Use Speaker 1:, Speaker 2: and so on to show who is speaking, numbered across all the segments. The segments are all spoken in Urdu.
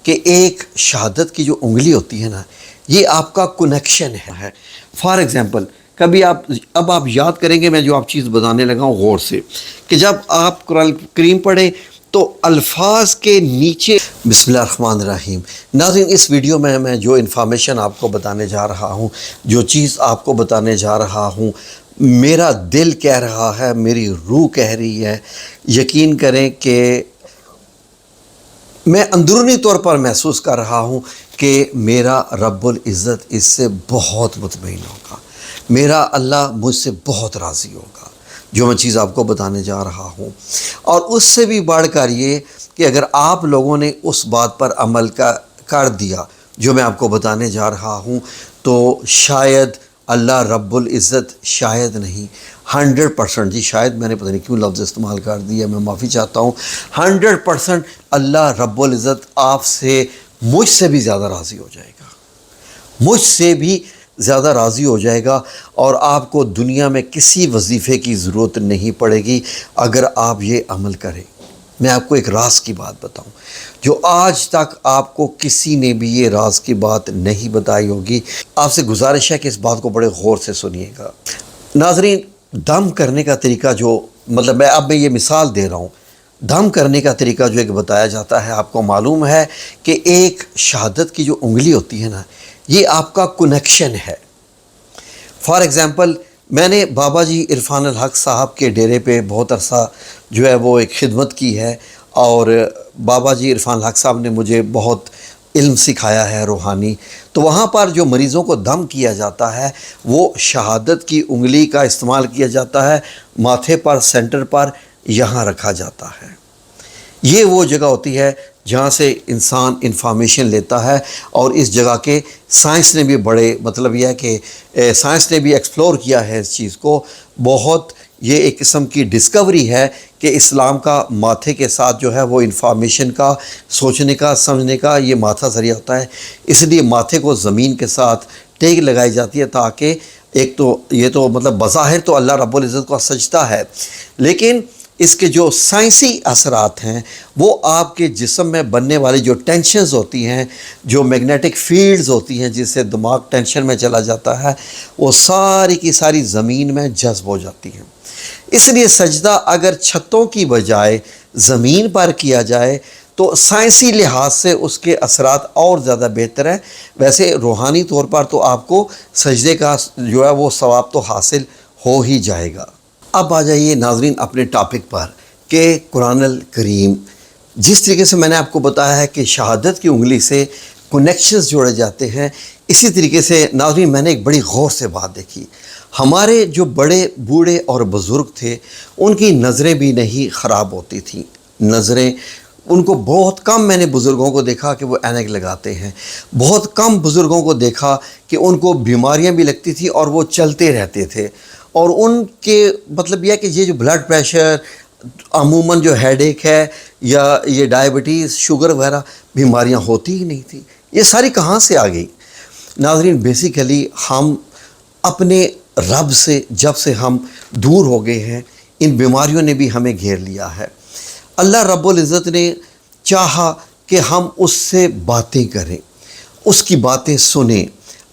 Speaker 1: کہ ایک شہادت کی جو انگلی ہوتی ہے نا، یہ آپ کا کنیکشن ہے۔ فار ایگزامپل کبھی اب آپ یاد کریں گے، میں جو آپ چیز بتانے لگا ہوں غور سے، کہ جب آپ قرآن کریم پڑھیں تو الفاظ کے نیچے بسم اللہ الرحمن الرحیم۔ ناظرین، اس ویڈیو میں جو انفارمیشن آپ کو بتانے جا رہا ہوں، جو چیز آپ کو بتانے جا رہا ہوں، میرا دل کہہ رہا ہے، میری روح کہہ رہی ہے، یقین کریں کہ میں اندرونی طور پر محسوس کر رہا ہوں کہ میرا رب العزت اس سے بہت مطمئن ہوگا، میرا اللہ مجھ سے بہت راضی ہوگا جو میں چیز آپ کو بتانے جا رہا ہوں۔ اور اس سے بھی بڑھ کر یہ کہ اگر آپ لوگوں نے اس بات پر عمل کر دیا جو میں آپ کو بتانے جا رہا ہوں، تو شاید اللہ رب العزت، شاید نہیں 100%، جی شاید میں نے پتہ نہیں کیوں لفظ استعمال کر دیا، میں معافی چاہتا ہوں، 100% اللہ رب العزت آپ سے، مجھ سے بھی زیادہ راضی ہو جائے گا، مجھ سے بھی زیادہ راضی ہو جائے گا، اور آپ کو دنیا میں کسی وظیفے کی ضرورت نہیں پڑے گی اگر آپ یہ عمل کریں۔ میں آپ کو ایک راز کی بات بتاؤں جو آج تک آپ کو کسی نے بھی یہ راز کی بات نہیں بتائی ہوگی۔ آپ سے گزارش ہے کہ اس بات کو بڑے غور سے سنیے گا۔ ناظرین، دم کرنے کا طریقہ جو میں یہ مثال دے رہا ہوں، دم کرنے کا طریقہ جو ایک بتایا جاتا ہے، آپ کو معلوم ہے کہ ایک شہادت کی جو انگلی ہوتی ہے نا، یہ آپ کا کنیکشن ہے۔ فار ایگزامپل میں نے بابا جی عرفان الحق صاحب کے ڈیرے پہ بہت عرصہ جو ہے وہ ایک خدمت کی ہے، اور بابا جی عرفان الحق صاحب نے مجھے بہت علم سکھایا ہے روحانی۔ تو وہاں پر جو مریضوں کو دم کیا جاتا ہے، وہ شہادت کی انگلی کا استعمال کیا جاتا ہے، ماتھے پر، سینٹر پر یہاں رکھا جاتا ہے۔ یہ وہ جگہ ہوتی ہے جہاں سے انسان انفارمیشن لیتا ہے، اور اس جگہ کے سائنس نے بھی یہ ہے کہ سائنس نے بھی ایکسپلور کیا ہے اس چیز کو بہت۔ یہ ایک قسم کی ڈسکوری ہے کہ اسلام کا ماتھے کے ساتھ جو ہے وہ انفارمیشن کا، سوچنے کا، سمجھنے کا یہ ماتھا ذریعہ ہوتا ہے، اس لیے ماتھے کو زمین کے ساتھ ٹیک لگائی جاتی ہے، تاکہ ایک تو یہ تو بظاہر تو اللہ رب العزت کا سجدہ ہے، لیکن اس کے جو سائنسی اثرات ہیں وہ آپ کے جسم میں بننے والی جو ٹینشنز ہوتی ہیں، جو میگنیٹک فیلڈز ہوتی ہیں جس سے دماغ ٹینشن میں چلا جاتا ہے، وہ ساری کی ساری زمین میں جذب ہو جاتی ہیں۔ اس لیے سجدہ اگر چھتوں کی بجائے زمین پر کیا جائے تو سائنسی لحاظ سے اس کے اثرات اور زیادہ بہتر ہیں۔ ویسے روحانی طور پر تو آپ کو سجدے کا جو ہے وہ ثواب تو حاصل ہو ہی جائے گا۔ اب آ جائیے ناظرین اپنے ٹاپک پر، کہ قرآن الکریم جس طریقے سے میں نے آپ کو بتایا ہے کہ شہادت کی انگلی سے کنیکشنز جوڑے جاتے ہیں، اسی طریقے سے ناظرین میں نے ایک بڑی غور سے بات دیکھی۔ ہمارے جو بڑے بوڑھے اور بزرگ تھے، ان کی نظریں بھی نہیں خراب ہوتی تھیں، نظریں ان کو بہت کم، میں نے بزرگوں کو دیکھا کہ وہ اینک لگاتے ہیں، بہت کم بزرگوں کو دیکھا کہ ان کو بیماریاں بھی لگتی تھیں اور وہ چلتے رہتے تھے، اور ان کے یہ کہ یہ جو بلڈ پریشر، عموماً جو ہیڈ ایک ہے یا یہ ڈائبٹیز، شوگر وغیرہ بیماریاں ہوتی ہی نہیں تھیں۔ یہ ساری کہاں سے آ گئی؟ ناظرین بیسیکلی ہم اپنے رب سے جب سے ہم دور ہو گئے ہیں، ان بیماریوں نے بھی ہمیں گھیر لیا ہے۔ اللہ رب العزت نے چاہا کہ ہم اس سے باتیں کریں، اس کی باتیں سنیں،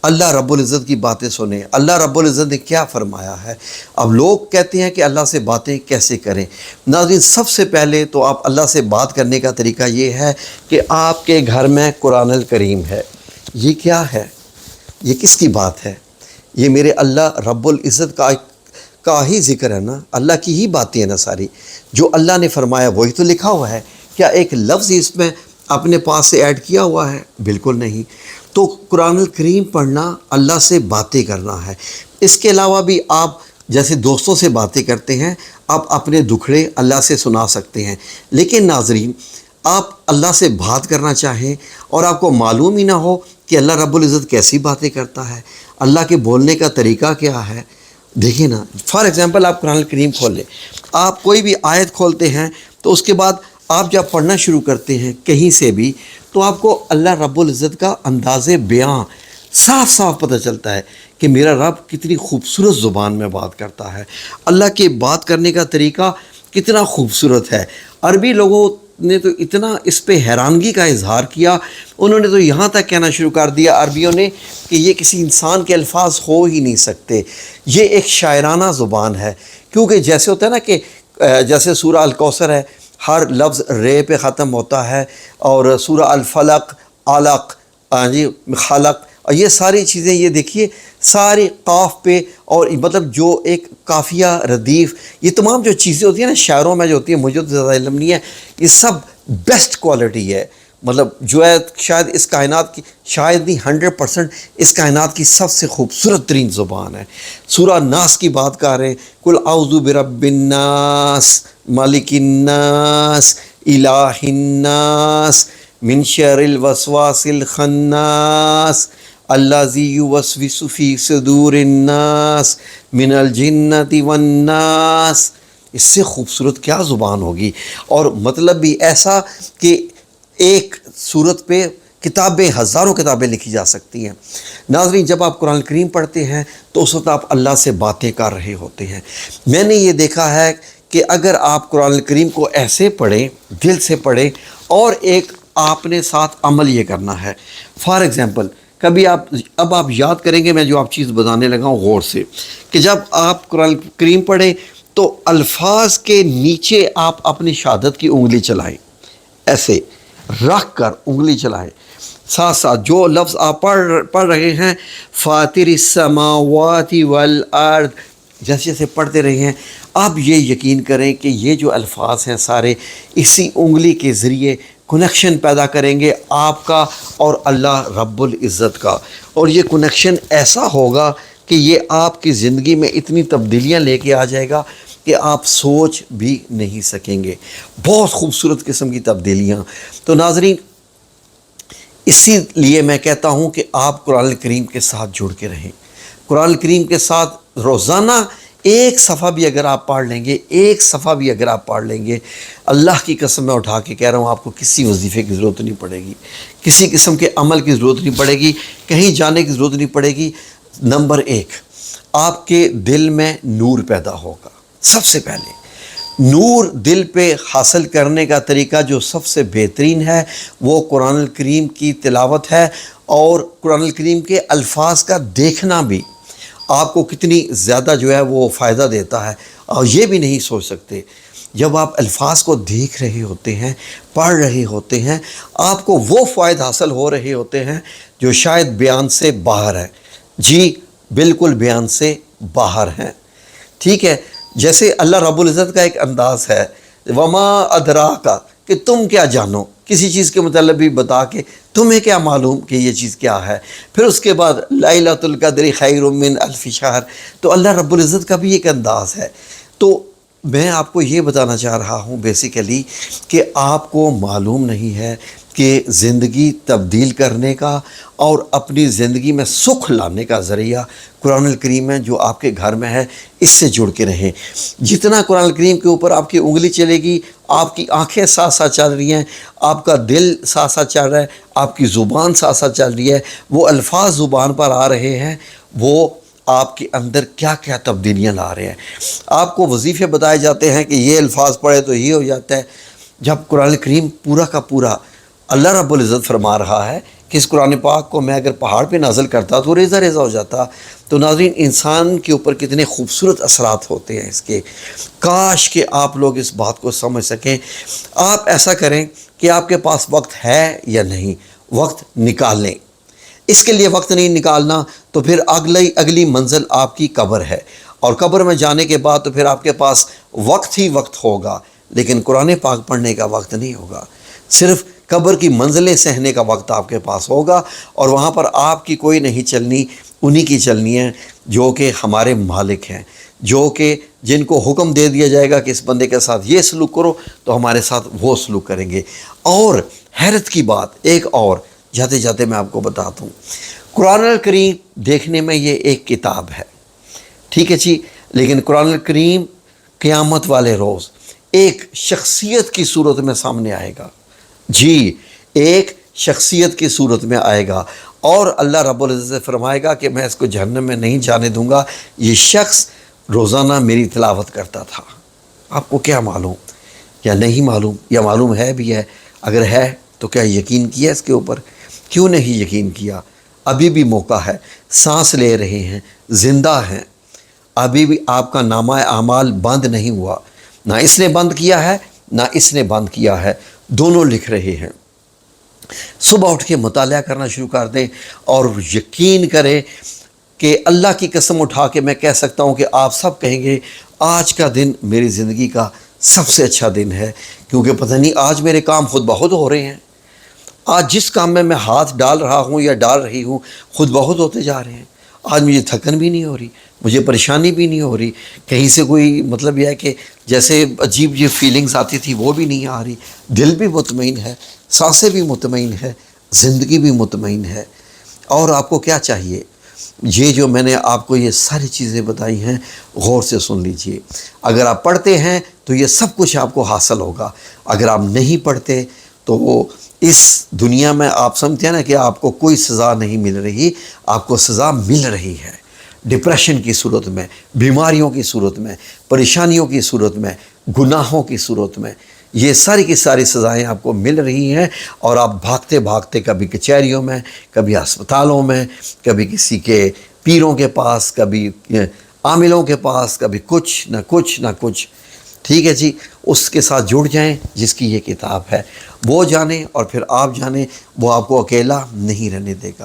Speaker 1: اللہ رب العزت کی باتیں سنیں۔ اللہ رب العزت نے کیا فرمایا ہے؟ اب لوگ کہتے ہیں کہ اللہ سے باتیں کیسے کریں؟ ناظرین سب سے پہلے تو آپ اللہ سے بات کرنے کا طریقہ یہ ہے کہ آپ کے گھر میں قرآن الکریم ہے۔ یہ کیا ہے؟ یہ کس کی بات ہے؟ یہ میرے اللہ رب العزت کا ہی ذکر ہے نا، اللہ کی ہی باتیں ہیں نا ساری، جو اللہ نے فرمایا وہی تو لکھا ہوا ہے۔ کیا ایک لفظ اس میں اپنے پاس سے ایڈ کیا ہوا ہے؟ بالکل نہیں۔ تو قرآن الکریم پڑھنا اللہ سے باتیں کرنا ہے۔ اس کے علاوہ بھی آپ جیسے دوستوں سے باتیں کرتے ہیں، آپ اپنے دکھڑے اللہ سے سنا سکتے ہیں، لیکن ناظرین آپ اللہ سے بات کرنا چاہیں اور آپ کو معلوم ہی نہ ہو کہ اللہ رب العزت کیسی باتیں کرتا ہے، اللہ کے بولنے کا طریقہ کیا ہے، دیکھیں نا، فار ایگزامپل آپ قرآن الکریم کھول لیں، آپ کوئی بھی آیت کھولتے ہیں تو اس کے بعد آپ جب پڑھنا شروع کرتے ہیں کہیں سے بھی، تو آپ کو اللہ رب العزت کا انداز بیان صاف صاف پتہ چلتا ہے کہ میرا رب کتنی خوبصورت زبان میں بات کرتا ہے، اللہ کے بات کرنے کا طریقہ کتنا خوبصورت ہے۔ عربی لوگوں نے تو اتنا اس پہ حیرانگی کا اظہار کیا، انہوں نے تو یہاں تک کہنا شروع کر دیا عربیوں نے کہ یہ کسی انسان کے الفاظ ہو ہی نہیں سکتے، یہ ایک شاعرانہ زبان ہے۔ کیونکہ جیسے ہوتا ہے نا کہ جیسے سورہ الکوثر ہے، ہر لفظ رے پہ ختم ہوتا ہے، اور سورہ الفلق، علق، جی خلق، اور یہ ساری چیزیں یہ دیکھیے ساری قاف پہ، اور مطلب جو ایک قافیہ ردیف، یہ تمام جو چیزیں ہوتی ہیں نا شاعروں میں جو ہوتی ہیں، مجھے تو زیادہ علم نہیں ہے، یہ سب بیسٹ کوالٹی ہے، مطلب جو ہے شاید اس کائنات کی، شاید نہیں 100% اس کائنات کی سب سے خوبصورت ترین زبان ہے۔ سورہ ناس کی بات کر رہے ہیں، قل اعوذ برب الناس مالک الناس الہ الناس من شر الوسواس الخناس الذی یوسوس فی صدور الناس من الجنۃ والناس۔ اس سے خوبصورت کیا زبان ہوگی، اور مطلب بھی ایسا کہ ایک صورت پہ کتابیں، ہزاروں کتابیں لکھی جا سکتی ہیں۔ ناظرین، جب آپ قرآن کریم پڑھتے ہیں تو اس وقت آپ اللہ سے باتیں کر رہے ہوتے ہیں۔ میں نے یہ دیکھا ہے کہ اگر آپ قرآن کریم کو ایسے پڑھیں، دل سے پڑھیں، اور ایک آپ نے ساتھ عمل یہ کرنا ہے۔ فار ایگزامپل، کبھی اب آپ یاد کریں گے، میں جو آپ چیز بتانے لگا ہوں غور سے، کہ جب آپ قرآن کریم پڑھیں تو الفاظ کے نیچے آپ اپنی شہادت کی انگلی چلائیں، ایسے رکھ کر انگلی چلائیں، ساتھ ساتھ جو لفظ آپ پڑھ رہے ہیں، فاطر السماوات والارض، جیسے جیسے پڑھتے رہے ہیں، آپ یہ یقین کریں کہ یہ جو الفاظ ہیں سارے اسی انگلی کے ذریعے کنیکشن پیدا کریں گے آپ کا اور اللہ رب العزت کا، اور یہ کنیکشن ایسا ہوگا کہ یہ آپ کی زندگی میں اتنی تبدیلیاں لے کے آ جائے گا کہ آپ سوچ بھی نہیں سکیں گے، بہت خوبصورت قسم کی تبدیلیاں۔ تو ناظرین، اسی لیے میں کہتا ہوں کہ آپ قرآن کریم کے ساتھ جڑ کے رہیں، قرآن کریم کے ساتھ روزانہ ایک صفحہ بھی اگر آپ پڑھ لیں گے، ایک صفحہ بھی اگر آپ پڑھ لیں گے، اللہ کی قسم میں اٹھا کے کہہ رہا ہوں، آپ کو کسی وظیفے کی ضرورت نہیں پڑے گی، کسی قسم کے عمل کی ضرورت نہیں پڑے گی، کہیں جانے کی ضرورت نہیں پڑے گی۔ نمبر ایک، آپ کے دل میں نور پیدا ہوگا۔ سب سے پہلے نور دل پہ حاصل کرنے کا طریقہ جو سب سے بہترین ہے وہ قرآن الکریم کی تلاوت ہے، اور قرآن الکریم کے الفاظ کا دیکھنا بھی آپ کو کتنی زیادہ جو ہے وہ فائدہ دیتا ہے، اور یہ بھی نہیں سوچ سکتے۔ جب آپ الفاظ کو دیکھ رہے ہوتے ہیں، پڑھ رہے ہوتے ہیں، آپ کو وہ فائدہ حاصل ہو رہے ہوتے ہیں جو شاید بیان سے باہر ہے، جی بالکل بیان سے باہر ہیں، ٹھیک ہے۔ جیسے اللہ رب العزت کا ایک انداز ہے، وما ادراکا، کہ تم کیا جانو، کسی چیز کے متعلق بھی بتا کے تمہیں کیا معلوم کہ یہ چیز کیا ہے۔ پھر اس کے بعد لیلۃ القدر خیر من الف شہر، تو اللہ رب العزت کا بھی ایک انداز ہے۔ تو میں آپ کو یہ بتانا چاہ رہا ہوں بیسیکلی کہ آپ کو معلوم نہیں ہے کہ زندگی تبدیل کرنے کا اور اپنی زندگی میں سکھ لانے کا ذریعہ قرآن الکریم ہے جو آپ کے گھر میں ہے، اس سے جڑ کے رہیں۔ جتنا قرآن الکریم کے اوپر آپ کی انگلی چلے گی، آپ کی آنکھیں ساتھ ساتھ چل رہی ہیں، آپ کا دل ساتھ ساتھ چل رہا ہے، آپ کی زبان ساتھ ساتھ چل رہی ہے، وہ الفاظ زبان پر آ رہے ہیں، وہ آپ کے اندر کیا کیا تبدیلیاں لا رہے ہیں۔ آپ کو وظیفے بتائے جاتے ہیں کہ یہ الفاظ پڑھے تو یہ ہو جاتا ہے، جب قرآن کریم پورا کا پورا اللہ رب العزت فرما رہا ہے کہ اس قرآن پاک کو میں اگر پہاڑ پہ نازل کرتا تو ریزہ ریزہ ہو جاتا۔ تو ناظرین، انسان کے اوپر کتنے خوبصورت اثرات ہوتے ہیں اس کے، کاش کہ آپ لوگ اس بات کو سمجھ سکیں۔ آپ ایسا کریں کہ آپ کے پاس وقت ہے یا نہیں، وقت نکال لیں۔ اس کے لیے وقت نہیں نکالنا تو پھر اگلی منزل آپ کی قبر ہے، اور قبر میں جانے کے بعد تو پھر آپ کے پاس وقت ہی وقت ہوگا، لیکن قرآن پاک پڑھنے کا وقت نہیں ہوگا۔ صرف قبر کی منزلیں سہنے کا وقت آپ کے پاس ہوگا، اور وہاں پر آپ کی کوئی نہیں چلنی، انہی کی چلنی ہے جو کہ ہمارے مالک ہیں، جو کہ جن کو حکم دے دیا جائے گا کہ اس بندے کے ساتھ یہ سلوک کرو تو ہمارے ساتھ وہ سلوک کریں گے۔ اور حیرت کی بات ایک اور جاتے جاتے میں آپ کو بتاتا ہوں، قرآن الکریم دیکھنے میں یہ ایک کتاب ہے، ٹھیک ہے جی، لیکن قرآن الکریم قیامت والے روز ایک شخصیت کی صورت میں سامنے آئے گا، جی ایک شخصیت کی صورت میں آئے گا، اور اللہ رب العزت سے فرمائے گا کہ میں اس کو جہنم میں نہیں جانے دوں گا، یہ شخص روزانہ میری تلاوت کرتا تھا۔ آپ کو کیا معلوم، یا نہیں معلوم یا معلوم ہے بھی ہے؟ اگر ہے تو کیا یقین کیا اس کے اوپر؟ کیوں نہیں یقین کیا؟ ابھی بھی موقع ہے، سانس لے رہے ہیں، زندہ ہیں، ابھی بھی آپ کا نامہ اعمال بند نہیں ہوا، نہ اس نے بند کیا ہے نہ اس نے بند کیا ہے، دونوں لکھ رہے ہیں۔ صبح اٹھ کے مطالعہ کرنا شروع کر دیں اور یقین کریں کہ اللہ کی قسم اٹھا کے میں کہہ سکتا ہوں کہ آپ سب کہیں گے آج کا دن میری زندگی کا سب سے اچھا دن ہے، کیونکہ پتہ نہیں آج میرے کام خود بخود ہو رہے ہیں، آج جس کام میں ہاتھ ڈال رہا ہوں یا ڈال رہی ہوں خود بخود ہوتے جا رہے ہیں، آج مجھے تھکن بھی نہیں ہو رہی، مجھے پریشانی بھی نہیں ہو رہی، کہیں سے کوئی مطلب یہ ہے کہ جیسے عجیب یہ فیلنگز آتی تھی وہ بھی نہیں آ رہی، دل بھی مطمئن ہے، سانسیں بھی مطمئن ہے، زندگی بھی مطمئن ہے۔ اور آپ کو کیا چاہیے؟ یہ جو میں نے آپ کو یہ ساری چیزیں بتائی ہیں غور سے سن لیجئے۔ اگر آپ پڑھتے ہیں تو یہ سب کچھ آپ کو حاصل ہوگا، اگر آپ نہیں پڑھتے تو وہ اس دنیا میں آپ سمجھتے ہیں نا کہ آپ کو کوئی سزا نہیں مل رہی، آپ کو سزا مل رہی ہے، ڈپریشن کی صورت میں، بیماریوں کی صورت میں، پریشانیوں کی صورت میں، گناہوں کی صورت میں، یہ ساری کی ساری سزائیں آپ کو مل رہی ہیں، اور آپ بھاگتے بھاگتے کبھی کچہریوں میں، کبھی ہسپتالوں میں، کبھی کسی کے پیروں کے پاس، کبھی عاملوں کے پاس، کبھی کچھ نہ کچھ نہ کچھ۔ ٹھیک ہے جی، اس کے ساتھ جڑ جائیں جس کی یہ کتاب ہے، وہ جانیں اور پھر آپ جانیں، وہ آپ کو اکیلا نہیں رہنے دے گا۔